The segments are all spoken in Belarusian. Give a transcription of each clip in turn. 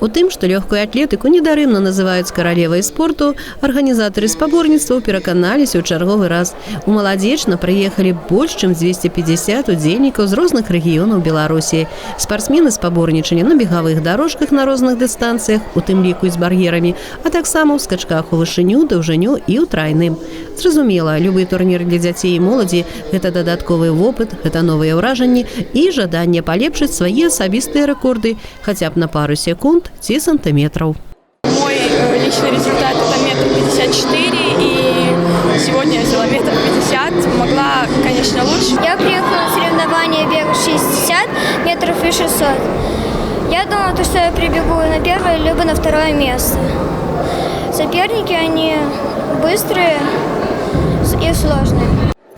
У тым, што лёгкую атлетыку недарэмна называюць каралевай спорту, арганізатары спаборніцтваў пераканаліся ў чарговы раз. У Маладзечна прыехалі больш чым 250 удзельнікаў з розных рэгіёнаў Беларусі. Спартсмены спаборнічалі на бегавых дарожках на розных дыстанцыях, у тым ліку і з бар'ерамі, а таксама ў скачках у вышыню, даўжыню і ў трайным. Зразумела, любы турнір для дзяцей і моладзі – гэта дадатковы вопыт, гэта новыя ўражанні і жаданне палепшыць свае асабістыя рэкорды хаця б на пару секунд ці сантиметров. Мой личный результат – это 1,54 м, и сегодня я взяла 1,50 м. Могла, конечно, лучше. Я приехала на соревнования бег 60 метров и 600. Я думала, что я прибегу на первое, либо на второе место. Соперники, они быстрые и сложные.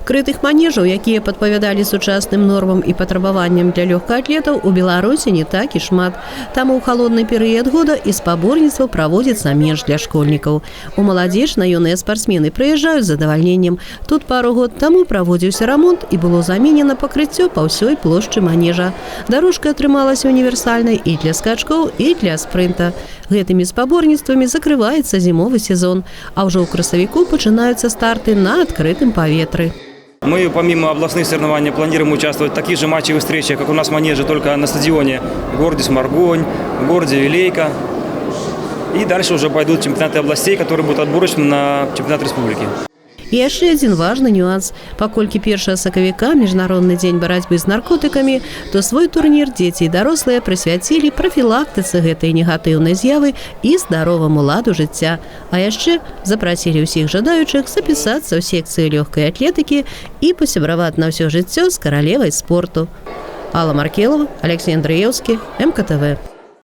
Крытых манежаў, якія падпавядалі сучасным нормам і патрабаванням для лёгкаатлетаў, у Беларусі не так і шмат. Таму ў халодны перыяд года і спаборніцтва праводзіцца менш для школьнікаў. У Маладзечна юныя спартсмены прыязджаюць з задавальненнем. Тут пару год таму праводзіўся рамонт і было заменена пакрыццё па ўсёй плошчы манежа. Дарожка атрымалася універсальнай і для скачкоў, і для спрынта. Гэтымі спаборніцтвамі закрываецца зімовы сезон, а ўжо ў красавіку пачынаюцца старты на адкрытым паветры. Мы помимо областных соревнований планируем участвовать в таких же матчевых встречах, как у нас в манеже, только на стадионе в городе Сморгонь, в городе Вилейка. И дальше уже пойдут чемпионаты областей, которые будут отборочны на чемпионат республики. І яшчэ адзін важны нюанс. Паколькі 1 сакавіка – міжнародны дзень барацьбы з наркотыкамі, то свой турнір дзеці і дарослыя прысвяцілі прафілактыцы гэтай негатыўнай з'явы і здароваму ладу жыцця. А яшчэ запрасілі ўсіх жадаючых запісацца ў секцыю лёгкай атлетыкі і пасябраваць на ўсё жыццё з каралевай спорту. Алла Маркелова, Алексей Андреевский, МКТВ.